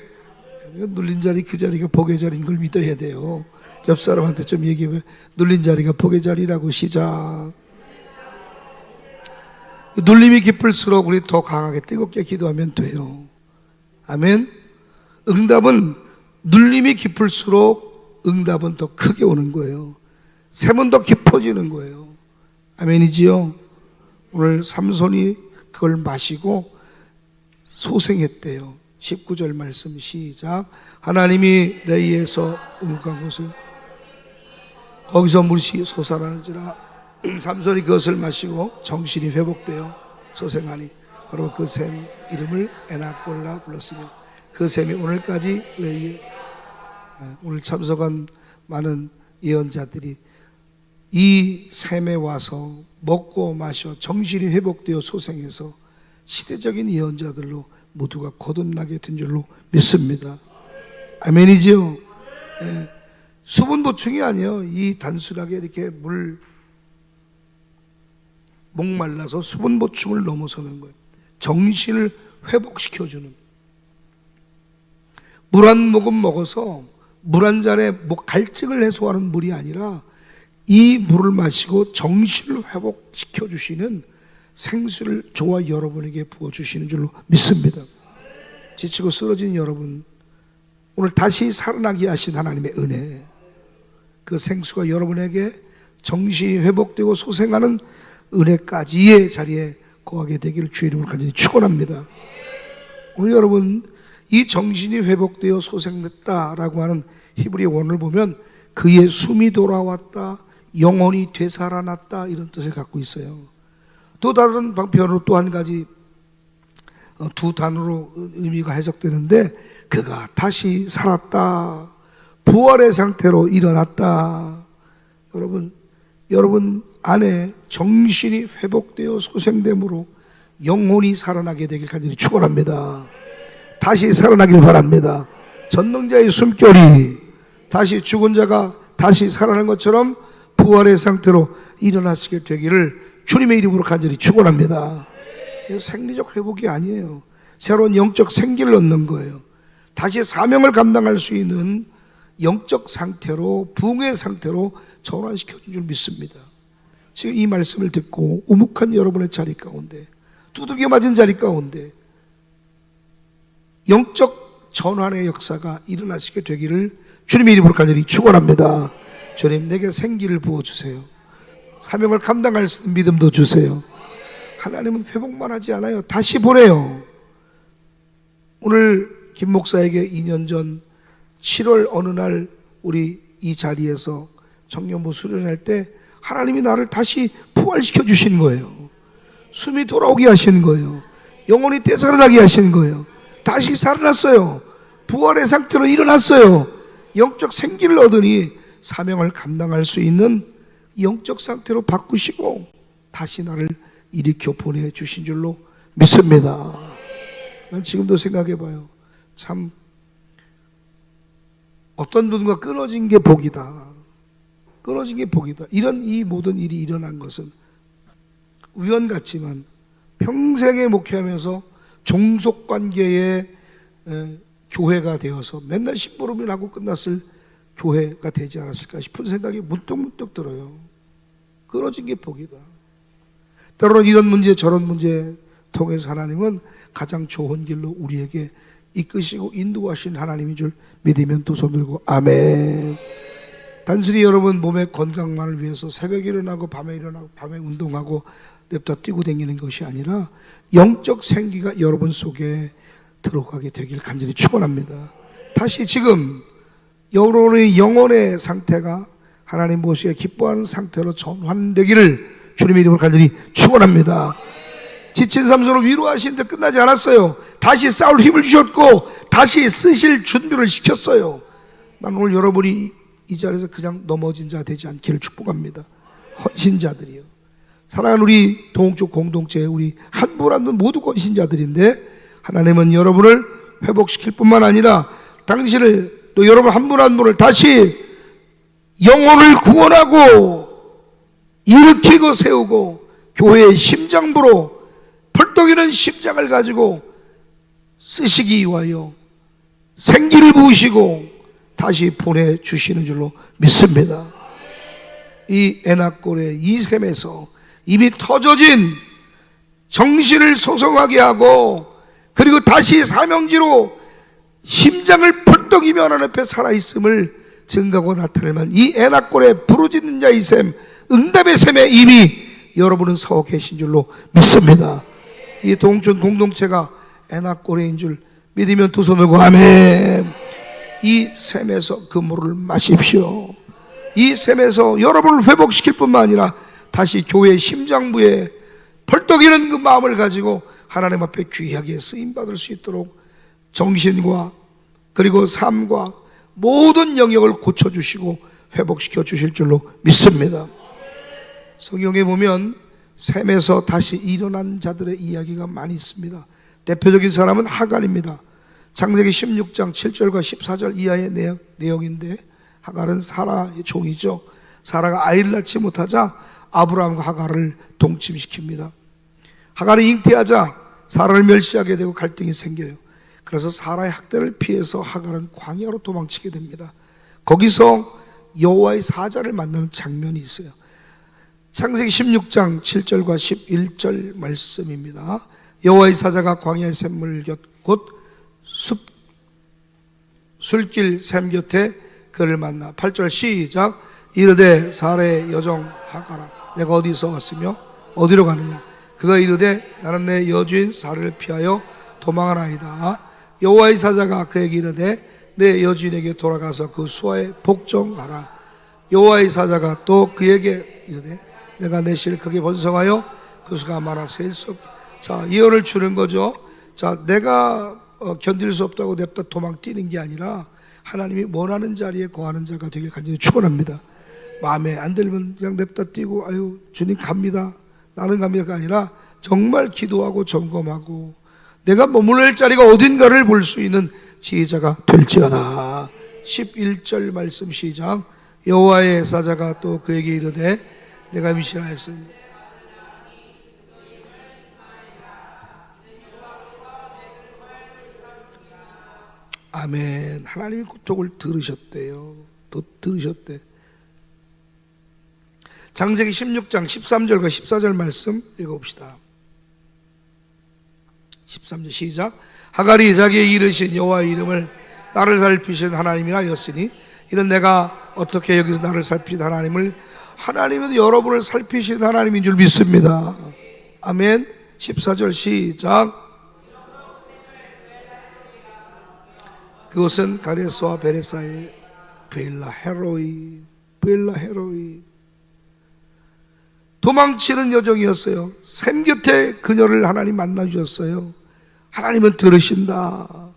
눌린 자리, 그 자리가 복의 자리인 걸 믿어야 돼요. 옆 사람한테 좀 얘기해. 눌린 자리가 복의 자리라고. 시작. 눌림이 깊을수록 우리 더 강하게 뜨겁게 기도하면 돼요. 아멘. 응답은 눌림이 깊을수록 응답은 더 크게 오는 거예요. 샘은 더 깊어지는 거예요. 아멘이지요. 오늘 삼손이 그걸 마시고 소생했대요. 19절 말씀 시작. 하나님이 레이에서 우묵한 곳을 거기서 물이 솟아나는지라. 삼손이 그것을 마시고 정신이 회복되어 소생하니 그리고 그 샘 이름을 에나골이라 불렀으며 그 샘이 오늘까지 레이에, 오늘 참석한 많은 예언자들이 이 샘에 와서 먹고 마셔 정신이 회복되어 소생해서 시대적인 예언자들로 모두가 거듭나게 된 줄로 믿습니다. 아멘이지요. 예. 수분 보충이 아니에요. 이 단순하게 이렇게 목말라서 수분 보충을 넘어서는 거예요. 정신을 회복시켜주는. 물 한 모금 먹어서 물 한 잔에 갈증을 해소하는 물이 아니라 이 물을 마시고 정신을 회복시켜 주시는 생수를 저와 여러분에게 부어주시는 줄로 믿습니다. 지치고 쓰러진 여러분, 오늘 다시 살아나게 하신 하나님의 은혜, 그 생수가 여러분에게 정신이 회복되고 소생하는 은혜까지의 자리에 거하게 되기를 주의 이름으로 간절히 축원합니다. 오늘 여러분, 이 정신이 회복되어 소생됐다라고 하는 히브리 원어를 보면 그의 숨이 돌아왔다, 영혼이 되살아났다, 이런 뜻을 갖고 있어요. 또 다른 방편으로 또 한 가지 두 단어로 의미가 해석되는데, 그가 다시 살았다, 부활의 상태로 일어났다. 여러분 안에 정신이 회복되어 소생됨으로 영혼이 살아나게 되길 간절히 축원합니다. 다시 살아나길 바랍니다. 전능자의 숨결이 다시 죽은 자가 다시 살아나는 것처럼 부활의 상태로 일어나시게 되기를 주님의 이름으로 간절히 축원합니다. 생리적 회복이 아니에요. 새로운 영적 생기를 얻는 거예요. 다시 사명을 감당할 수 있는 영적 상태로, 부흥의 상태로 전환시켜준 줄 믿습니다. 지금 이 말씀을 듣고 우묵한 여러분의 자리 가운데, 두들겨 맞은 자리 가운데 영적 전환의 역사가 일어나시게 되기를 주님의 이름으로 간절히 축원합니다. 주님, 내게 생기를 부어주세요. 사명을 감당할 수 있는 믿음도 주세요. 하나님은 회복만 하지 않아요. 다시 보내요. 오늘 김 목사에게 2년 전 7월 어느 날 우리 이 자리에서 청년부 수련할 때 하나님이 나를 다시 부활시켜 주신 거예요. 숨이 돌아오게 하시는 거예요. 영혼이 되살아나게 하시는 거예요. 다시 살아났어요. 부활의 상태로 일어났어요. 영적 생기를 얻으니 사명을 감당할 수 있는 영적 상태로 바꾸시고 다시 나를 일으켜 보내주신 줄로 믿습니다. 난 지금도 생각해봐요. 참 어떤 분과 끊어진 게 복이다. 끊어진 게 복이다. 이 모든 일이 일어난 것은 우연 같지만 평생에 목회하면서 종속관계의 교회가 되어서 맨날 심부름을 하고 끝났을 교회가 되지 않았을까 싶은 생각이 문득문득 들어요. 끊어진 게 복이다. 때로는 이런 문제 저런 문제 통해서 하나님은 가장 좋은 길로 우리에게 이끄시고 인도하신 하나님인 줄 믿으면 두 손 들고 아멘. 단순히 여러분 몸의 건강만을 위해서 새벽에 일어나고 밤에 운동하고 냅다 뛰고 다니는 것이 아니라 영적 생기가 여러분 속에 들어가게 되길 간절히 축원합니다. 다시 지금 여러분의 영혼의 상태가 하나님 보시기에 기뻐하는 상태로 전환되기를 주님의 이름으로 간절히 축원합니다. 지친 삶으로 위로하시는데 끝나지 않았어요. 다시 싸울 힘을 주셨고 다시 쓰실 준비를 시켰어요. 난 오늘 여러분이 이 자리에서 그냥 넘어진 자 되지 않기를 축복합니다. 헌신자들이요. 사랑하는 우리 동쪽 공동체, 우리 한 분 한 분 모두 헌신자들인데 하나님은 여러분을 회복시킬 뿐만 아니라 당신을 또 여러분 한 분 한 분을 다시 영혼을 구원하고 일으키고 세우고 교회의 심장부로 펄떡이는 심장을 가지고 쓰시기 위하여 생기를 부으시고 다시 보내주시는 줄로 믿습니다. 이 에나골의 이 셈에서 이미 터져진 정신을 소성하게 하고 그리고 다시 사명지로 심장을 펄떡이며 하나님 앞에 살아있음을 증거하고 나타내면 이 에나골의 부르짖는 자의 셈, 응답의 셈에 이미 여러분은 서 계신 줄로 믿습니다. 이 동촌 공동체가 에나골인 줄 믿으면 두 손 들고 아멘. 이 셈에서 그 물을 마십시오. 이 셈에서 여러분을 회복시킬 뿐만 아니라 다시 교회의 심장부에 펄떡이는 그 마음을 가지고 하나님 앞에 귀하게 쓰임받을 수 있도록 정신과 그리고 삶과 모든 영역을 고쳐주시고 회복시켜 주실 줄로 믿습니다. 성경에 보면 셈에서 다시 일어난 자들의 이야기가 많이 있습니다. 대표적인 사람은 하갈입니다. 창세기 16장 7절과 14절 이하의 내용인데 하갈은 사라의 종이죠. 사라가 아이를 낳지 못하자 아브라함과 하갈을 동침시킵니다. 하갈이 잉태하자 사라를 멸시하게 되고 갈등이 생겨요. 그래서 사라의 학대를 피해서 하갈은 광야로 도망치게 됩니다. 거기서 여호와의 사자를 만나는 장면이 있어요. 창세기 16장 7절과 11절 말씀입니다. 여호와의 사자가 광야의 샘물 곁 곧 술길 샘 곁에 그를 만나 8절 시작. 이르되 사라의 여종 하갈아 내가 어디서 왔으며 어디로 가느냐. 그가 이르되 나는 내 여주인 사라를 피하여 도망하나이다. 여호와의 사자가 그에게 이르되 내 여주인에게 돌아가서 그 수하에 복종하라. 여호와의 사자가 또 그에게 이르되 내가 내 씨를 크게 번성하여 그 수가 많아 셀 수 없다. 자, 예언을 주는 거죠. 자, 내가 견딜 수 없다고 냅다 도망 뛰는 게 아니라 하나님이 원하는 자리에 거하는 자가 되길 간절히 축원합니다. 마음에 안 들면 그냥 냅다 뛰고 아유 주님 갑니다, 나는 갑니다가 아니라 정말 기도하고 점검하고 내가 머물러 자리가 어딘가를 볼 수 있는 지혜자가 될지어다. 11절 말씀 시작. 여호와의 사자가 또 그에게 이르되 내가 미시라했으니 아멘. 하나님이 고통을 들으셨대요. 또 들으셨대. 창세기 16장 13절과 14절 말씀 읽어봅시다. 13절 시작. 하갈이 자기의 이르신 여호와의 이름을 나를 살피신 하나님이라 하였으니 이는 내가 어떻게 여기서 나를 살피신 하나님을, 하나님은 여러분을 살피신 하나님인 줄 믿습니다. 아멘. 14절 시작. 그것은 가데스와 베레사의 베일라 헤로이 도망치는 여정이었어요. 샘 곁에 그녀를 하나님 만나주셨어요. 하나님은 들으신다.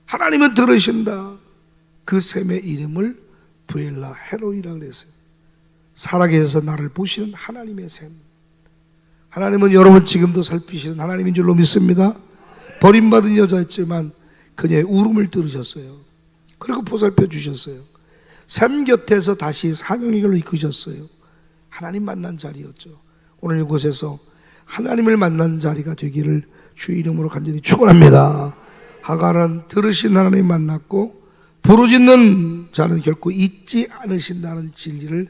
하나님은 들으신다. 그 샘의 이름을 베일라 헤로이라고 그랬어요. 살아계셔서 나를 보시는 하나님의 샘. 하나님은 여러분 지금도 살피시는 하나님인 줄로 믿습니다. 버림받은 여자였지만 그녀의 울음을 들으셨어요. 그리고 보살펴 주셨어요. 샘 곁에서 다시 사명의 길로 이끄셨어요. 하나님 만난 자리였죠. 오늘 이곳에서 하나님을 만난 자리가 되기를 주의 이름으로 간절히 축원합니다. 하갈은 들으신 하나님 만났고 부르짖는 자는 결코 잊지 않으신다는 진리를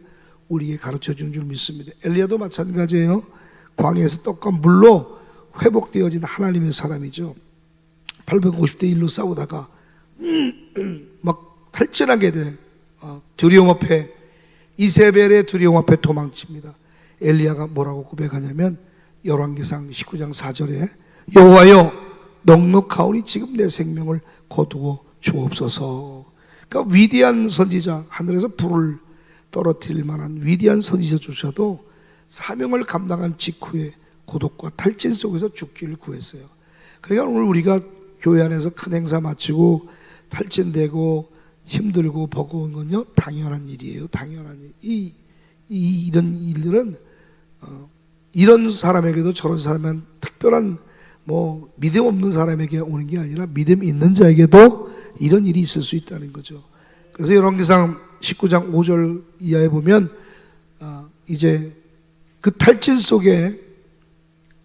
우리에게 가르쳐 주는 줄 믿습니다. 엘리야도 마찬가지예요. 광야에서 떡과 물로 회복되어진 하나님의 사람이죠. 850대 1로 싸우다가 막 탈진하게 돼. 두려움 앞에, 이세벨의 두려움 앞에 도망칩니다. 엘리야가 뭐라고 고백하냐면 열왕기상 19장 4절에 여호와여 넉넉하오니 지금 내 생명을 거두어 주옵소서. 그러니까 위대한 선지자, 하늘에서 불을 떨어뜨릴 만한 위대한 선지자조차도 사명을 감당한 직후에 고독과 탈진 속에서 죽기를 구했어요. 그러니까 오늘 우리가 교회 안에서 큰 행사 마치고 탈진되고 힘들고 버거운 건요 당연한 일이에요. 당연한 일. 이런 일들은 이런 사람에게도 저런 사람은 특별한 뭐 믿음 없는 사람에게 오는 게 아니라 믿음 있는 자에게도 이런 일이 있을 수 있다는 거죠. 그래서 열왕기상 19장 5절 이하에 보면 이제 그 탈진 속에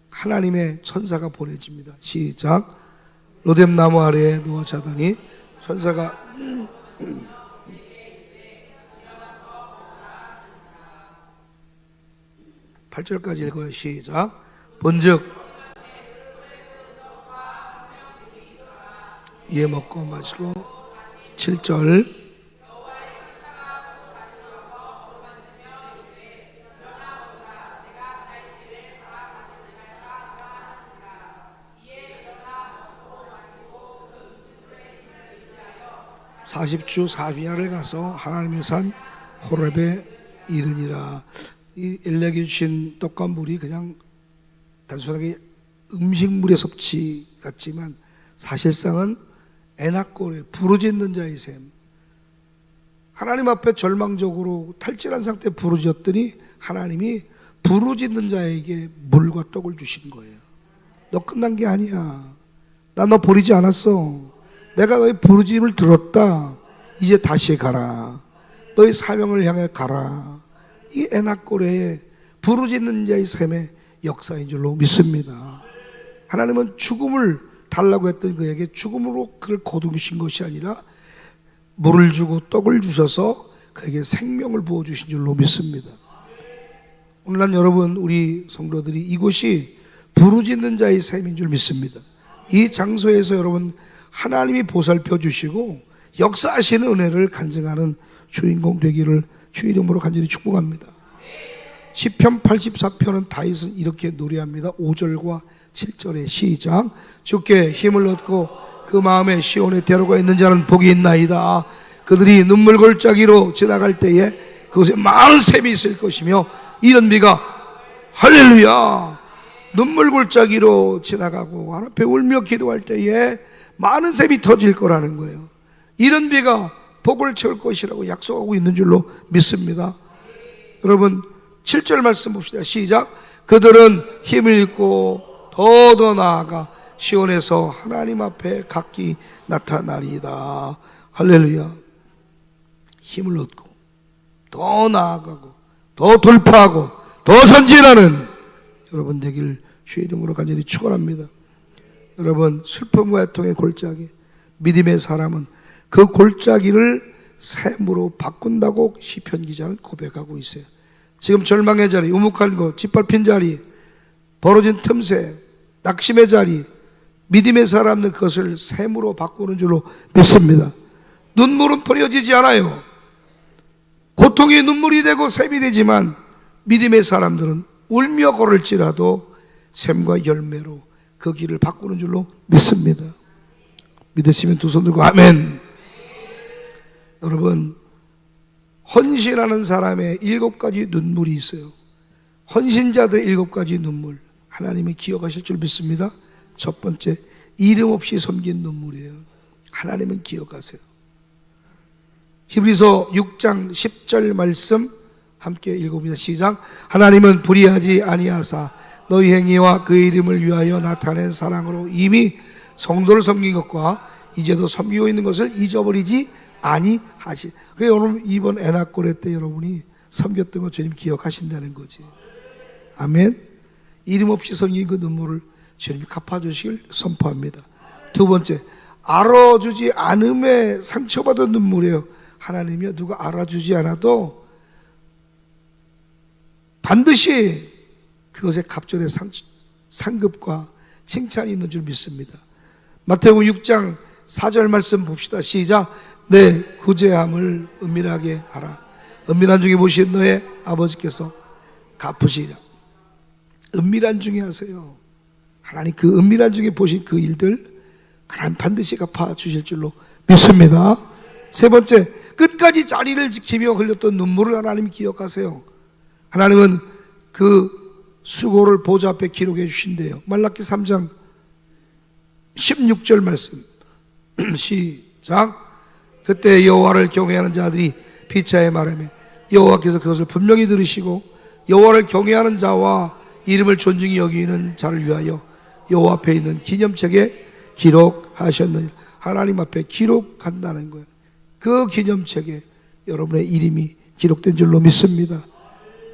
하나님의 천사가 보내집니다. 시작. 로뎀나무 아래에 누워 자더니 천사가 8절까지 읽어요. 시작. 본즉 이에 먹고 마시고 7절 40주 4비야를 가서 하나님의 산 호렙에 이르니라. 이 엘리야에게 주신 떡과 물이 그냥 단순하게 음식물의 섭취 같지만 사실상은 애낙골에 부르짖는 자의 셈. 하나님 앞에 절망적으로 탈진한 상태에 부르짖었더니 하나님이 부르짖는 자에게 물과 떡을 주신 거예요. 너 끝난 게 아니야. 나 너 버리지 않았어. 내가 너의 부르짖음을 들었다. 이제 다시 가라. 너의 사명을 향해 가라. 이 애낙고레에 부르짖는 자의 셈의 역사인 줄로 믿습니다. 하나님은 죽음을 달라고 했던 그에게 죽음으로 그를 거두신 것이 아니라 물을 주고 떡을 주셔서 그에게 생명을 부어주신 줄로 믿습니다. 오늘날 여러분, 우리 성도들이 이곳이 부르짖는 자의 셈인 줄 믿습니다. 이 장소에서 여러분 하나님이 보살펴 주시고 역사하시는 은혜를 간증하는 주인공 되기를 주 이름으로 간절히 축복합니다. 시편 84편은 다윗은 이렇게 노래합니다. 5절과 7절의 시작. 주께 힘을 얻고 그 마음에 시온에 데려가 있는 자는 복이 있나이다. 그들이 눈물 골짜기로 지나갈 때에 그곳에 많은 샘이 있을 것이며 이런 비가 할렐루야 눈물 골짜기로 지나가고 하나님 앞에 울며 기도할 때에 많은 샘이 터질 거라는 거예요. 이런 비가 복을 채울 것이라고 약속하고 있는 줄로 믿습니다. 여러분 7절 말씀 봅시다. 시작. 그들은 힘을 잃고 더 나아가 시온에서 하나님 앞에 각기 나타나리이다. 할렐루야. 힘을 얻고 더 나아가고 더 돌파하고 더 전진하는 여러분 되기를 주의 이름으로 간절히 축원합니다. 여러분 슬픔과 애통의 골짜기, 믿음의 사람은 그 골짜기를 샘으로 바꾼다고 시편 기자는 고백하고 있어요. 지금 절망의 자리, 우묵한 곳, 짓밟힌 자리, 벌어진 틈새, 낙심의 자리, 믿음의 사람은 그것을 샘으로 바꾸는 줄로 믿습니다. 눈물은 버려지지 않아요. 고통이 눈물이 되고 샘이 되지만 믿음의 사람들은 울며 걸을지라도 샘과 열매로 그 길을 바꾸는 줄로 믿습니다. 믿으시면 두 손 들고 아멘. 여러분 헌신하는 사람의 7가지 눈물이 있어요. 헌신자들의 7가지 눈물 하나님이 기억하실 줄 믿습니다. 첫 번째, 이름 없이 섬긴 눈물이에요. 하나님은 기억하세요. 히브리서 6장 10절 말씀 함께 읽어봅니다. 시작. 하나님은 불의하지 아니하사 너희 행위와 그 이름을 위하여 나타낸 사랑으로 이미 성도를 섬긴 것과 이제도 섬기고 있는 것을 잊어버리지 아니하시. 그래서 여러분 이번 애낙고레 때 여러분이 섬겼던 거 주님 기억하신다는 거지. 아멘. 이름 없이 섬긴 그 눈물을 주님이 갚아주시길 선포합니다. 두 번째, 알아주지 않음에 상처받은 눈물이에요. 하나님이요 누가 알아주지 않아도 반드시 그것에 갑절의 상급과 칭찬이 있는 줄 믿습니다. 마태복음 6장 4절 말씀 봅시다. 시작. 내 구제함을 은밀하게 하라. 은밀한 중에 보신 너의 아버지께서 갚으시리라. 은밀한 중에 하세요. 하나님 그 은밀한 중에 보신 그 일들 하나님 반드시 갚아주실 줄로 믿습니다. 세 번째, 끝까지 자리를 지키며 흘렸던 눈물을 하나님 기억하세요. 하나님은 그 수고를 보좌 앞에 기록해 주신대요. 말라기 3장 16절 말씀 시작. 그때 여호와를 경외하는 자들이 피차에 말하며 여호와께서 그것을 분명히 들으시고 여호와를 경외하는 자와 이름을 존중히 여기는 자를 위하여 여호와 앞에 있는 기념책에 기록하셨느니라. 하나님 앞에 기록한다는 거예요. 그 기념책에 여러분의 이름이 기록된 줄로 믿습니다.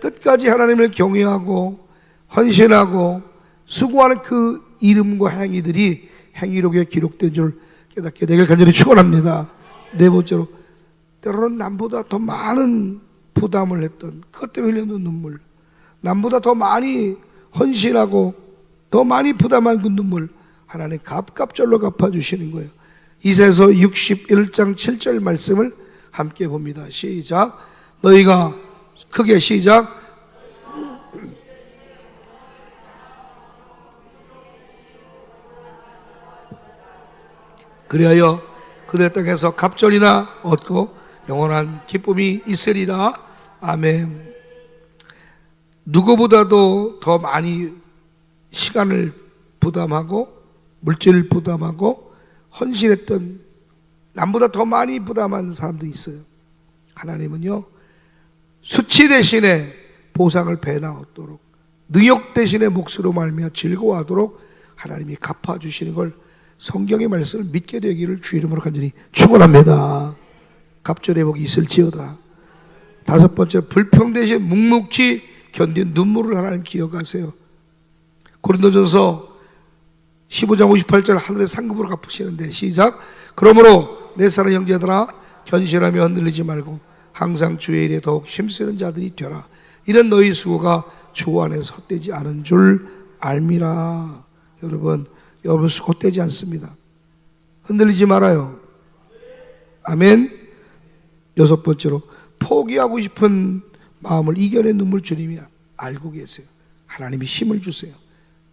끝까지 하나님을 경외하고 헌신하고 수고하는 그 이름과 행위들이 행위록에 기록된 줄 깨닫게 되길 간절히 축원합니다. 네 번째로, 때로는 남보다 더 많은 부담을 했던 그것 때문에 흘렸는 눈물, 남보다 더 많이 헌신하고 더 많이 부담한 그 눈물 하나님 갑갑절로 갚아주시는 거예요. 이사야서 61장 7절 말씀을 함께 봅니다. 시작. 너희가 크게 시작. 그리하여 그들의 땅에서 갑절이나 얻고 영원한 기쁨이 있으리라. 아멘. 누구보다도 더 많이 시간을 부담하고 물질을 부담하고 헌신했던, 남보다 더 많이 부담한 사람도 있어요. 하나님은요, 수치 대신에 보상을 배나 얻도록, 능욕 대신에 몫으로 말미암아 즐거워하도록 하나님이 갚아주시는 걸 성경의 말씀을 믿게 되기를 주 이름으로 간절히 축원합니다. 갑절의 복이 있을지어다. 다섯 번째, 불평 대신 묵묵히 견딘 눈물을 하나님 기억하세요. 고린도전서 15장 58절 하늘의 상급으로 갚으시는데 시작. 그러므로 내 사랑 형제들아 견실하며 흔들리지 말고 항상 주의 일에 더욱 힘쓰는 자들이 되라. 이런 너희 수고가 주 안에서 헛되지 않은 줄 알미라. 여러분 수고 헛되지 않습니다. 흔들리지 말아요. 아멘. 여섯 번째로, 포기하고 싶은 마음을 이겨낸 눈물 주님이 알고 계세요. 하나님이 힘을 주세요.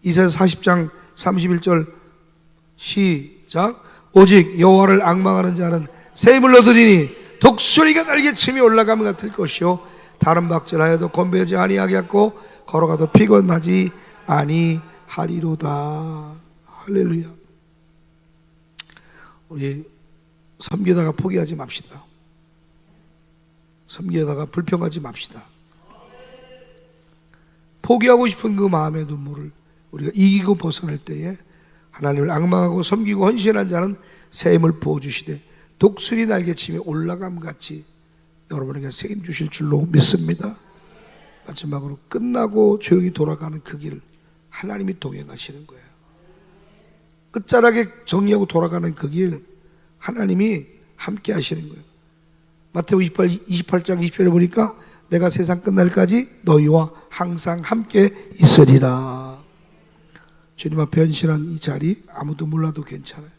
이사야 40장 31절 시작. 오직 여호와를 앙망하는 자는 새 힘을 얻으리니 독수리가 날개침이 올라가면 같을 것이요 다른 박질하여도 곤배하지 아니하겠고 걸어가도 피곤하지 아니하리로다. 할렐루야. 우리 섬기다가 포기하지 맙시다. 섬기다가 불평하지 맙시다. 포기하고 싶은 그 마음의 눈물을 우리가 이기고 벗어날 때에 하나님을 앙망하고 섬기고 헌신한 자는 새 힘을 부어주시되 독수리 날개침에 올라감 같이 여러분에게 새 힘 주실 줄로 믿습니다. 마지막으로, 끝나고 조용히 돌아가는 그 길을 하나님이 동행하시는 거예요. 끝자락에 정리하고 돌아가는 그 길 하나님이 함께 하시는 거예요. 마태복음 28장 20절에 보니까 내가 세상 끝날까지 너희와 항상 함께 있으리라. 주님 앞에 헌신한 이 자리 아무도 몰라도 괜찮아요.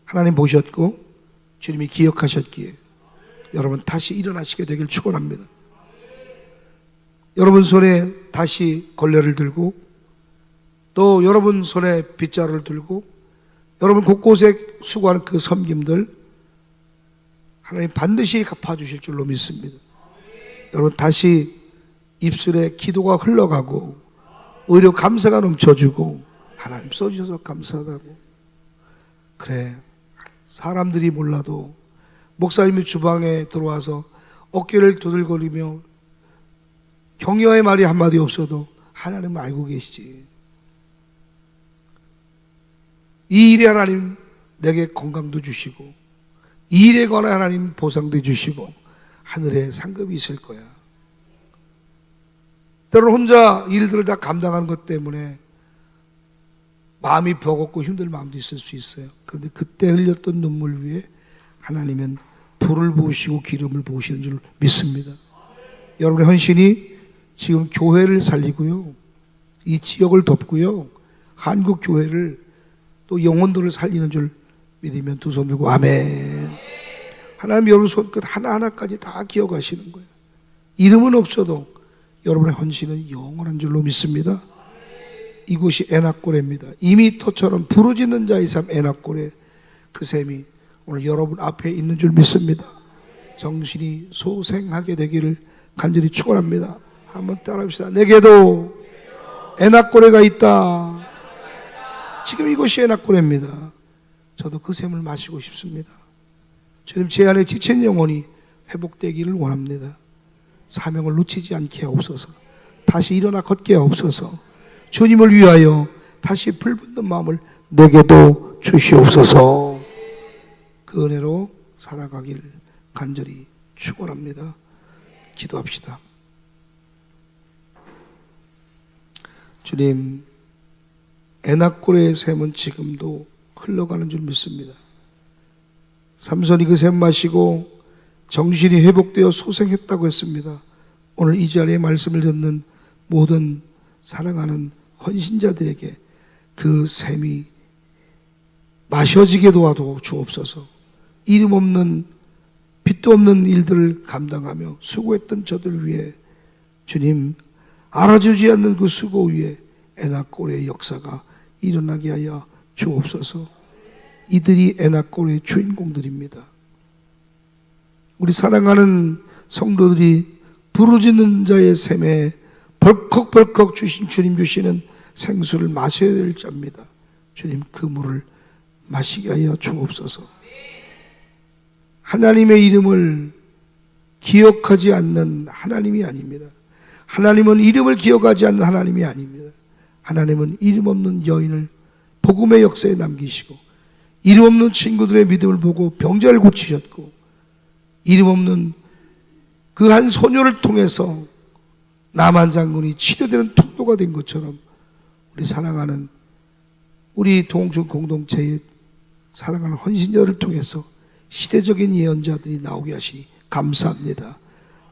하나님 보셨고 주님이 기억하셨기에 여러분 다시 일어나시게 되길 축원합니다. 여러분 손에 다시 걸레를 들고 또 여러분 손에 빗자루를 들고 여러분 곳곳에 수고하는 그 섬김들 하나님 반드시 갚아주실 줄로 믿습니다. 여러분 다시 입술에 기도가 흘러가고 오히려 감사가 넘쳐주고 하나님 써주셔서 감사하다고. 그래, 사람들이 몰라도 목사님이 주방에 들어와서 어깨를 두들거리며 격려의 말이 한마디 없어도 하나님은 알고 계시지. 이 일에 하나님 내게 건강도 주시고 이 일에 관해 하나님 보상도 주시고 하늘에 상급이 있을 거야. 때로는 혼자 일들을 다 감당하는 것 때문에 마음이 버겁고 힘든 마음도 있을 수 있어요. 그런데 그때 흘렸던 눈물 위에 하나님은 불을 부으시고 기름을 부으시는 줄 믿습니다. 여러분의 헌신이 지금 교회를 살리고요, 이 지역을 덮고요, 한국 교회를 또 영혼들을 살리는 줄 믿으면 두 손 들고 아멘. 하나님 여러분 손끝 하나하나까지 다 기억하시는 거예요. 이름은 없어도 여러분의 헌신은 영원한 줄로 믿습니다. 이곳이 에낙고레입니다. 2미터처럼 부르짖는 자의 삶 에낙고레, 그 셈이 오늘 여러분 앞에 있는 줄 믿습니다. 정신이 소생하게 되기를 간절히 축원합니다. 한번 따라합시다. 내게도 에낙고레가 있다. 지금 이곳이 에낙고레입니다. 저도 그 셈을 마시고 싶습니다. 주님, 제 안에 지친 영혼이 회복되기를 원합니다. 사명을 놓치지 않게 하옵소서. 다시 일어나 걷게 하옵소서. 주님을 위하여 다시 불붙는 마음을 내게도 주시옵소서. 그 은혜로 살아가기를 간절히 축원합니다. 기도합시다. 주님, 에낙고레의 샘은 지금도 흘러가는 줄 믿습니다. 삼손이 그 샘 마시고 정신이 회복되어 소생했다고 했습니다. 오늘 이 자리에 말씀을 듣는 모든 사랑하는 헌신자들에게 그 샘이 마셔지게 도와도 주옵소서. 이름 없는 빛도 없는 일들을 감당하며 수고했던 저들을 위해 주님, 알아주지 않는 그 수고 위에 에낙고레의 역사가 일어나게 하여 주옵소서. 이들이 에낙고레의 주인공들입니다. 우리 사랑하는 성도들이 부르짖는 자의 샘에 벌컥벌컥 주님 주시는 생수를 마셔야 될 자입니다. 주님, 그 물을 마시게 하여 주옵소서. 하나님의 이름을 기억하지 않는 하나님이 아닙니다. 하나님은 이름을 기억하지 않는 하나님이 아닙니다. 하나님은 이름 없는 여인을 복음의 역사에 남기시고 이름 없는 친구들의 믿음을 보고 병자를 고치셨고 이름 없는 그 한 소녀를 통해서 나만 장군이 치료되는 통로가 된 것처럼 우리 사랑하는 우리 동중 공동체의 사랑하는 헌신자들을 통해서 시대적인 예언자들이 나오게 하시니 감사합니다.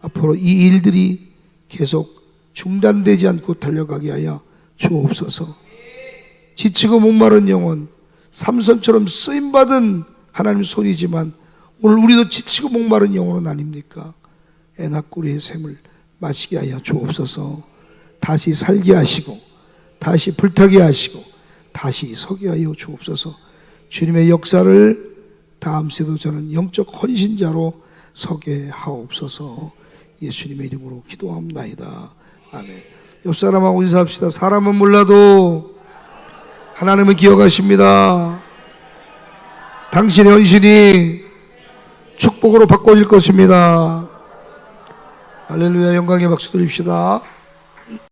앞으로 이 일들이 계속 중단되지 않고 달려가게 하여 주옵소서. 지치고 목마른 영혼, 삼손처럼 쓰임받은 하나님 손이지만 오늘 우리도 지치고 목마른 영혼은 아닙니까? 에낙고레의 샘을 마시게 하여 주옵소서. 다시 살게 하시고 다시 불타게 하시고 다시 서게 하여 주옵소서. 주님의 역사를 다음 세도 저는 영적 헌신자로 서게 하옵소서. 예수님의 이름으로 기도합나이다. 아멘. 옆 사람하고 인사합시다. 사람은 몰라도 하나님은 기억하십니다. 당신의 헌신이 축복으로 바꿔질 것입니다. 할렐루야. 영광의 박수 드립시다.